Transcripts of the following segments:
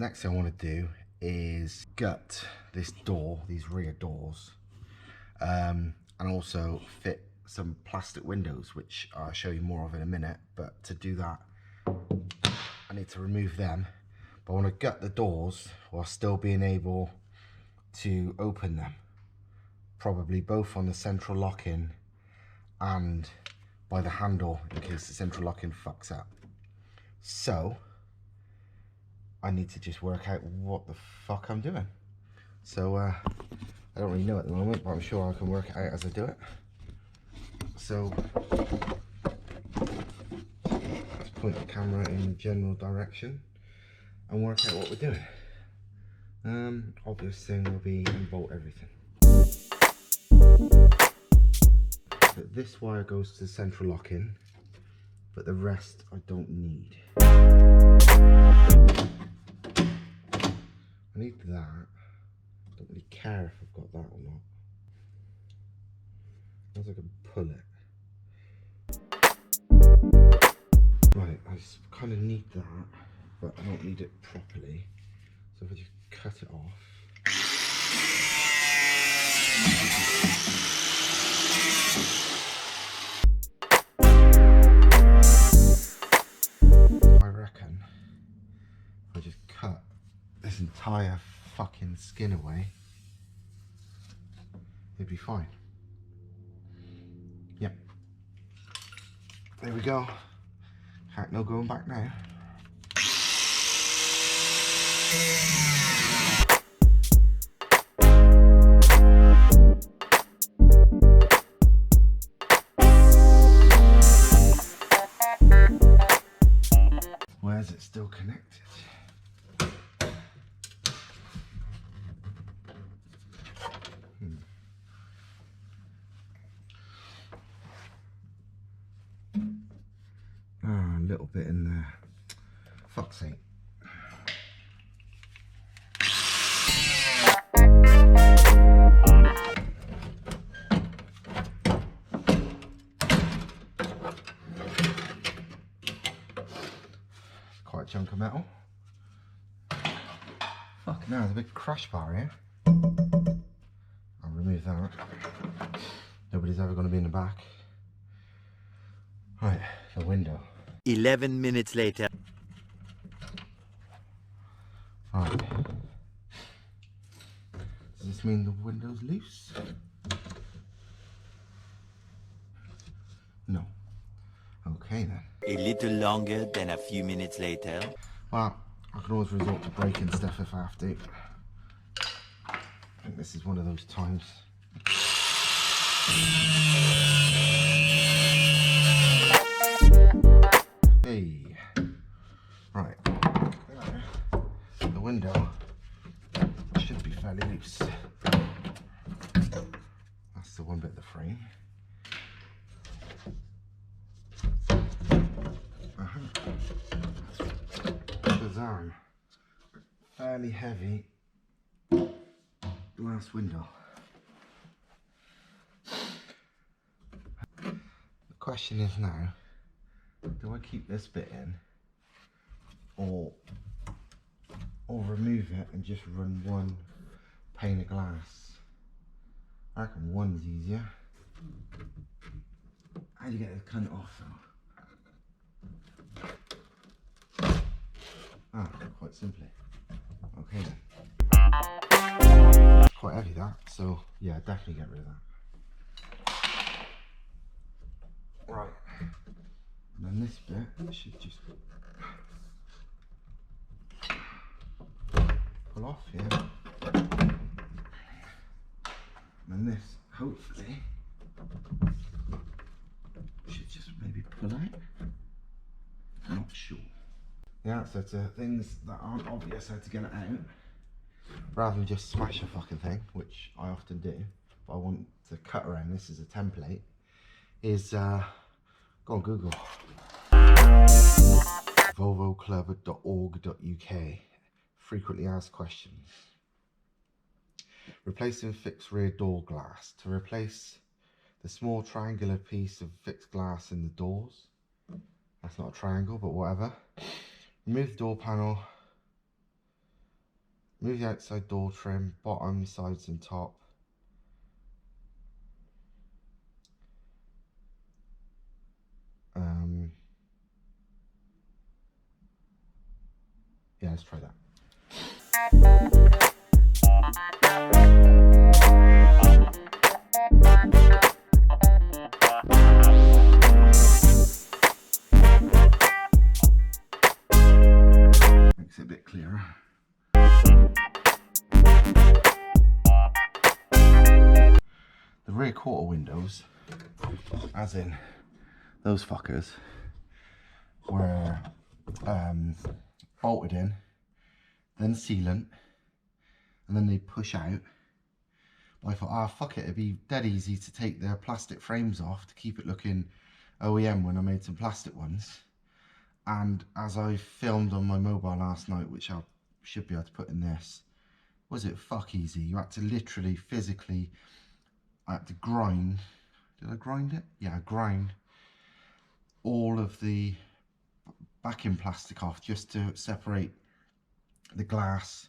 next thing I want to do is gut this door, these rear doors, and also fit some plastic windows, which I'll show you more of in a minute. But to do that, I need to remove them. But I want to gut the doors while still being able to open them, probably both on the central lock-in and by the handle in case the central lock-in fucks up. So I need to just work out what the fuck I'm doing. So I don't really know at the moment, but I'm sure I can work it out as I do it. So let's point the camera in the general direction and work out what we're doing. Obvious thing will be unbolt everything. But this wire goes to the central lock-in, but the rest I don't need. I need that. I don't really care if I've got that or not. As I can pull it. Right, I just kind of need that, but I don't need it properly. So if I just cut it off. I reckon if I just cut this entire fucking skin away, it'd be fine. Yep. There we go. No going back now. Where is it still connected? Ah, a little bit in there. Fuck's sake. Quite a chunk of metal. Fuck, now there's a big crash bar here. I'll remove that. Nobody's ever going to be in the back. Right, the window. 11 minutes later. Right. Does this mean the window's loose? No. Okay then. A little longer than a few minutes later. Well, I can always resort to breaking stuff if I have to. I think this is one of those times. Hey. Right. The window should be fairly loose. That's the one bit of the frame. Bizarre. Fairly heavy glass window. The question is now, do I keep this bit in or remove it and just run one pane of glass? I reckon one's easier. How do you get the cunt off though? Ah, quite simply. Okay then. It's quite heavy that, so yeah, definitely get rid of that. Right. And then this bit should just pull off here. And then this, hopefully, should just maybe pull out. I'm not sure. Yeah, so it's things that aren't obvious how to get it out, rather than just smash a fucking thing, which I often do, but I want to cut around this as a template, is go on Google. volvoclub.org.uk. Frequently asked questions. Replacing fixed rear door glass. To replace the small triangular piece of fixed glass in the doors. That's not a triangle, but whatever. Remove the door panel Move the outside door trim, bottom, sides and top. Yeah, let's try that. Makes it a bit clearer. The rear quarter windows, as in those fuckers, were bolted in, then sealant, and then they push out. But I thought, ah, fuck it, it'd be dead easy to take the plastic frames off to keep it looking OEM when I made some plastic ones. And as I filmed on my mobile last night, which I should be able to put in this, was it fuck easy? You had to literally, physically, I had to grind. Did I grind it? Yeah, I grind all of the backing plastic off just to separate the glass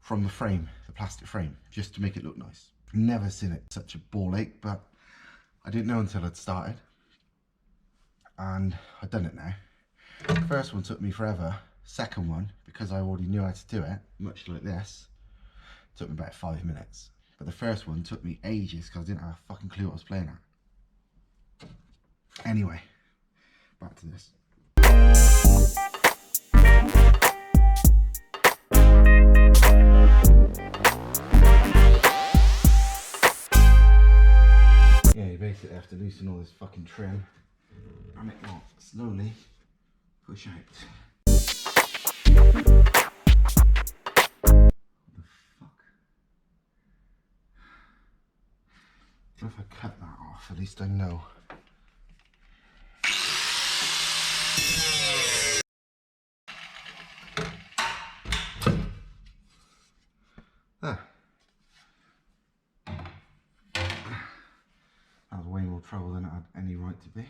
from the frame, the plastic frame, just to make it look nice. Never seen it such a ball ache, but I didn't know until I'd started. And I've done it now. The first one took me forever. Second one, because I already knew how to do it, much like this, took me about 5 minutes. But the first one took me ages because I didn't have a fucking clue what I was playing at. Anyway, back to this. Yeah, you basically have to loosen all this fucking trim and it will slowly push out. What the fuck? If I cut that off, at least I know. There. That was way more trouble than it had any right to be.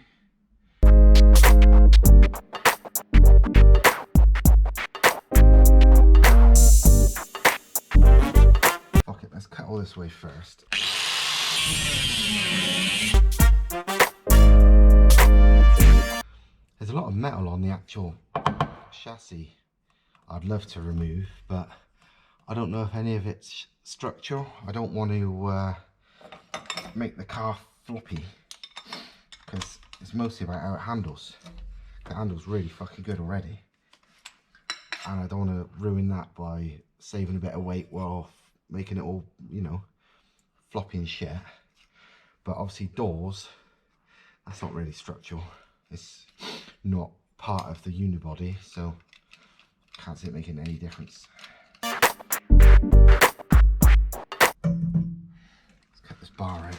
Fuck it, let's cut all this way first. There's a lot of metal on the actual chassis I'd love to remove, but I don't know if any of it's structural. I don't want to make the car floppy because it's mostly about how it handles. The handle's really fucking good already, and I don't want to ruin that by saving a bit of weight while making it all, you know, floppy and shit. But obviously doors, that's not really structural. It's not part of the unibody, so can't see it making any difference. Let's cut this bar out.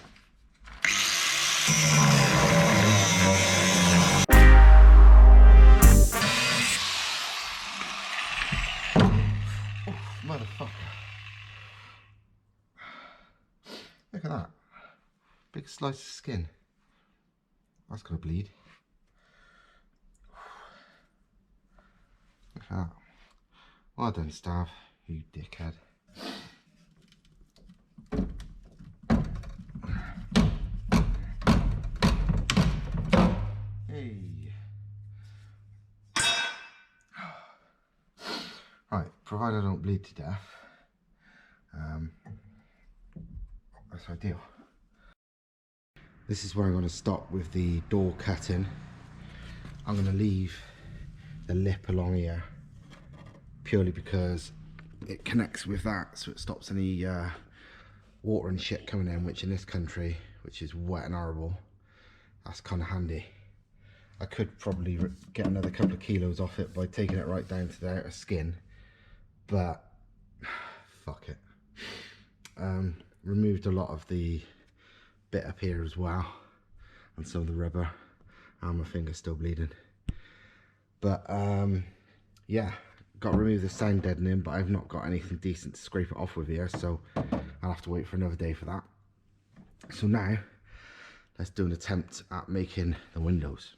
Oof, motherfucker. Look at that. Big slice of skin. That's gonna bleed. Look at that. Well done, Stav, you dickhead. Hey. Right, provided I don't bleed to death, that's ideal. This is where I'm going to stop with the door cutting. I'm going to leave the lip along here purely because it connects with that, so it stops any water and shit coming in, which in this country, which is wet and horrible, that's kind of handy. I could probably get another couple of kilos off it by taking it right down to the outer skin, but fuck it. Removed a lot of the bit up here as well, and some of the rubber, and my finger's still bleeding. But yeah, got to remove the sound deadening, but I've not got anything decent to scrape it off with here, so I'll have to wait for another day for that. So now let's do an attempt at making the windows.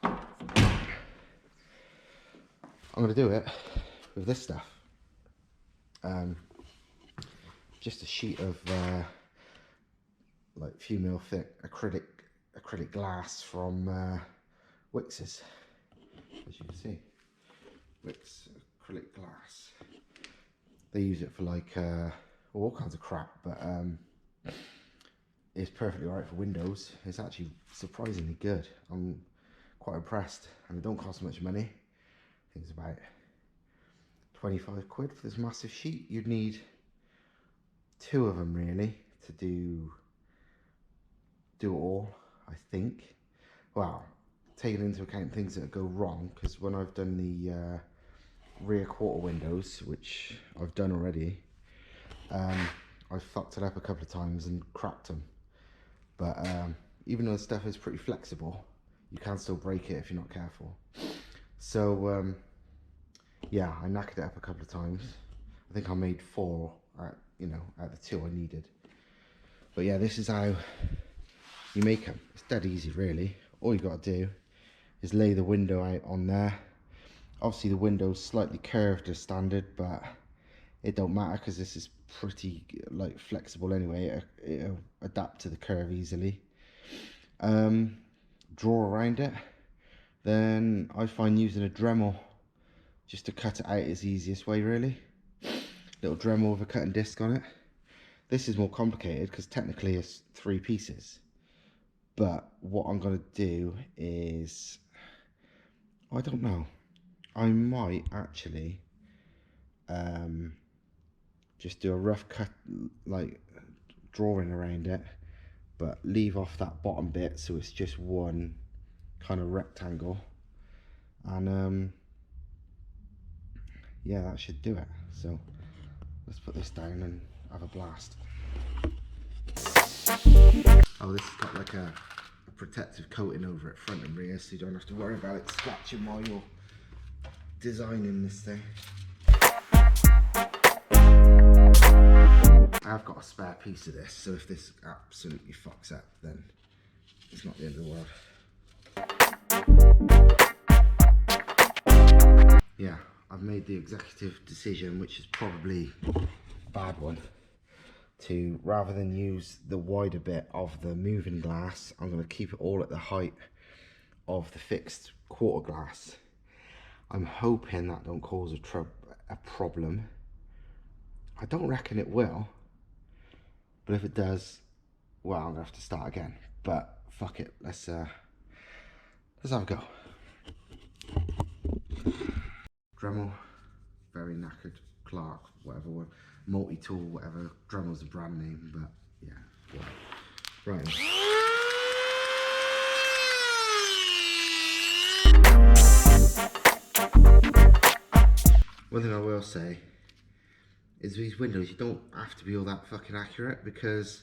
I'm going to do it with this stuff. just a sheet of like few mil thick acrylic glass from Wix's, as you can see. Wix acrylic glass. They use it for like all kinds of crap, but it's perfectly alright for windows. It's actually surprisingly good. I'm quite impressed, and it don't cost much money. I think it's about 25 quid for this massive sheet. You'd need 2 of them really to do it all, I think. Well, taking into account things that go wrong, because when I've done the rear quarter windows, which I've done already, I've fucked it up a couple of times and cracked them. But even though the stuff is pretty flexible, you can still break it if you're not careful. So yeah, I knackered it up a couple of times. I think I made 4 out of the 2 I needed. But yeah, this is how you make them. It's dead easy really. All you got to do is lay the window out on there. Obviously the window's slightly curved as standard, but it don't matter because this is pretty like flexible anyway. It'll adapt to the curve easily. Draw around it. Then I find using a Dremel just to cut it out is the easiest way really. Little Dremel with a cutting disc on it. This is more complicated because technically it's 3 pieces. But what I'm going to do is, I don't know, I might actually just do a rough cut, like drawing around it, but leave off that bottom bit so it's just one kind of rectangle, and yeah, that should do it. So let's put this down and have a blast. Oh, this has got like a protective coating over it front and rear, so you don't have to worry about it scratching while you're designing this thing. I've got a spare piece of this, so if this absolutely fucks up, then it's not the end of the world. Yeah, I've made the executive decision, which is probably a bad one, to, rather than use the wider bit of the moving glass, I'm going to keep it all at the height of the fixed quarter glass. I'm hoping that don't cause a problem. I don't reckon it will, but if it does, well, I'm going to have to start again. But fuck it, let's have a go. Dremel, very knackered, Clark, whatever one. Multi-tool, whatever. Dremel's a brand name, but yeah. Right. One thing I will say is these windows, you don't have to be all that fucking accurate because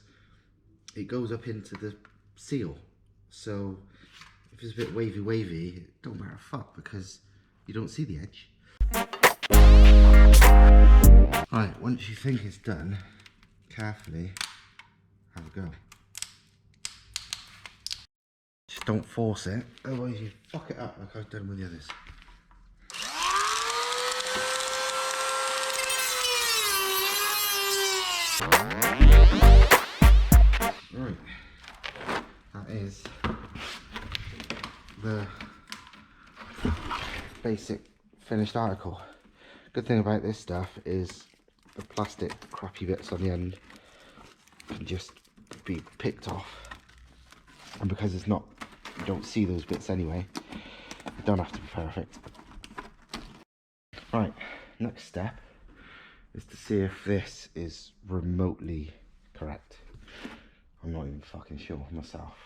it goes up into the seal. So if it's a bit wavy, it don't matter fuck because you don't see the edge. Right, once you think it's done, carefully have a go. Just don't force it, otherwise you fuck it up like I've done with the others. Right, that is the basic finished article. Good thing about this stuff is the plastic crappy bits on the end can just be picked off, and because it's not, you don't see those bits anyway, you don't have to be perfect. Right, next step is to see if this is remotely correct. I'm not even fucking sure myself.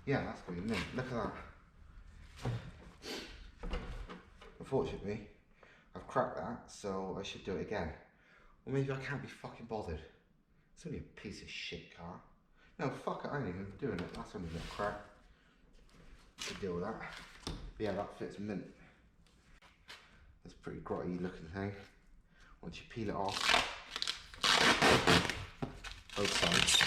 Yeah, that's going in. Look at that. Unfortunately, I've cracked that, so I should do it again. Or maybe I can't be fucking bothered. It's only a piece of shit car. No, fuck it, I ain't even doing it. That's only a bit of crap. To deal with that. But yeah, that fits mint. That's a pretty grotty looking thing. Once you peel it off, both sides.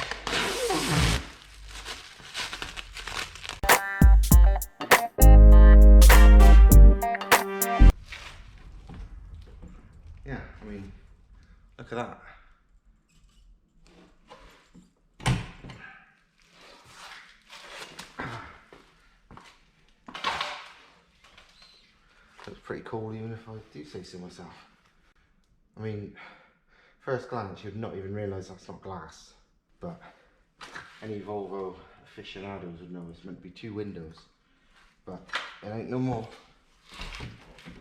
pretty cool, even if I do say so myself. I mean, first glance you'd not even realise that's not glass, but any Volvo aficionados would know it's meant to be 2 windows, but it ain't no more.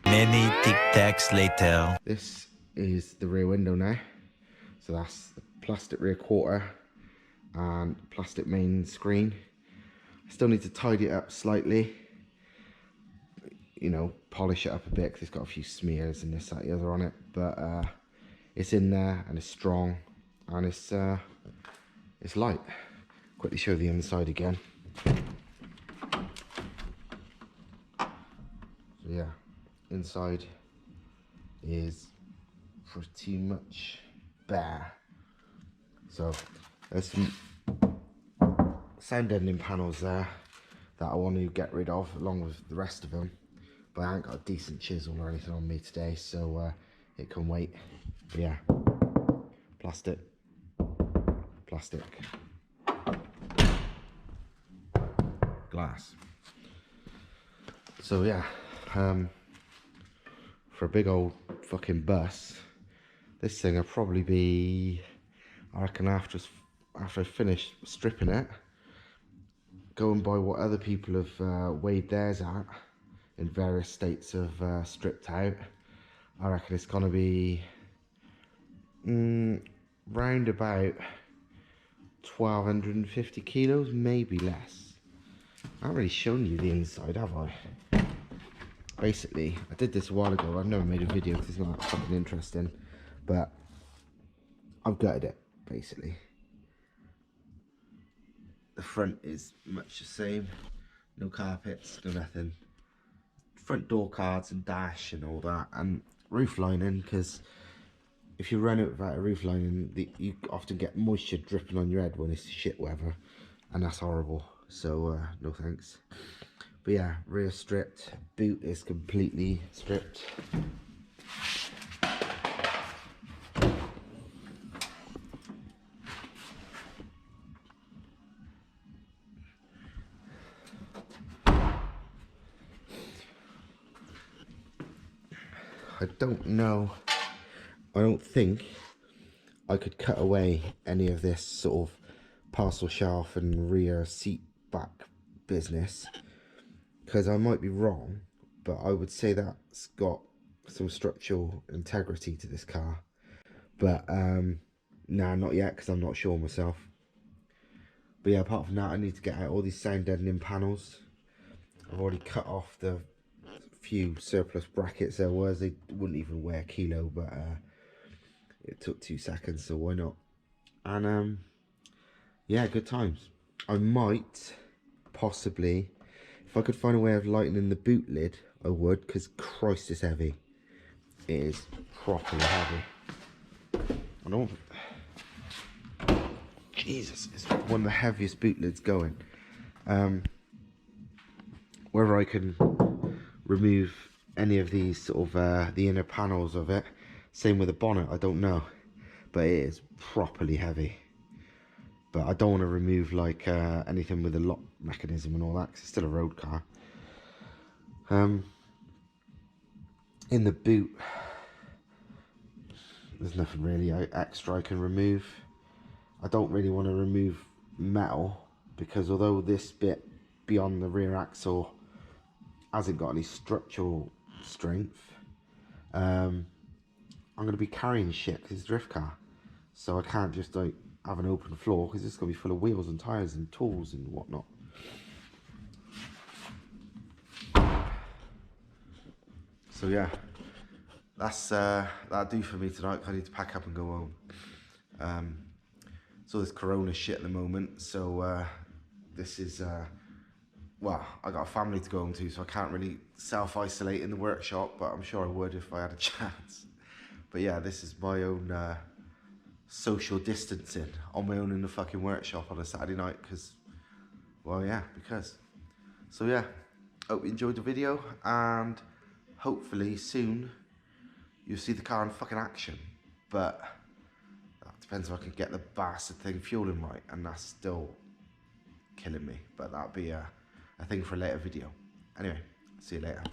Many tic-tacs later. This is the rear window now, so that's the plastic rear quarter and plastic main screen. I still need to tidy it up slightly, you know, polish it up a bit because it's got a few smears and this, that, the other on it, but it's in there and it's strong and it's light. Quickly show the inside again. So yeah, inside is pretty much bare. So there's some sound deadening panels there that I want to get rid of along with the rest of them, but I ain't got a decent chisel or anything on me today, so it can wait. But yeah, plastic, glass. So yeah, for a big old fucking bus, this thing will probably be, I reckon, after I finish stripping it, going by what other people have weighed theirs at in various states of stripped out, I reckon it's gonna be round about 1250 kilos, maybe less. I haven't really shown you the inside, have I? Basically, I did this a while ago. I've never made a video because it's not that fucking interesting, but I've gutted it, basically. The front is much the same, no carpets, no nothing. Front door cards and dash and all that, and roof lining, because if you run it without a roof lining, you often get moisture dripping on your head when it's shit weather, and that's horrible, so no thanks. But yeah, rear stripped, boot is completely stripped. I don't know, I don't think I could cut away any of this sort of parcel shelf and rear seat back business, because I might be wrong, but I would say that's got some structural integrity to this car. But nah, not yet, because I'm not sure myself. But yeah, apart from that, I need to get out all these sound deadening panels. I've already cut off the few surplus brackets there was. They wouldn't even weigh a kilo, but it took 2 seconds, so why not? And yeah, good times. I might possibly, if I could find a way of lightening the boot lid, I would, because Christ, it's heavy. It is properly heavy. I don't, Jesus, it's one of the heaviest boot lids going. Whether I can remove any of these sort of the inner panels of it, same with the bonnet, I don't know, but it is properly heavy. But I don't want to remove like anything with a lock mechanism and all that, because it's still a road car. In the boot, there's nothing really extra I can remove. I don't really want to remove metal, because although this bit beyond the rear axle hasn't got any structural strength, I'm going to be carrying shit because it's a drift car, so I can't just like have an open floor, because it's going to be full of wheels and tyres and tools and whatnot. So yeah, that's that'll do for me tonight. I need to pack up and go home. So there's corona shit at the moment, so this is well, I got a family to go home to, so I can't really self-isolate in the workshop, but I'm sure I would if I had a chance. But yeah, this is my own social distancing on my own in the fucking workshop on a Saturday night, because, well, yeah, because. So yeah, hope you enjoyed the video, and hopefully soon you'll see the car in fucking action. But that depends if I can get the bastard thing fueling right, and that's still killing me. But that'll be a thing for a later video. Anyway, see you later.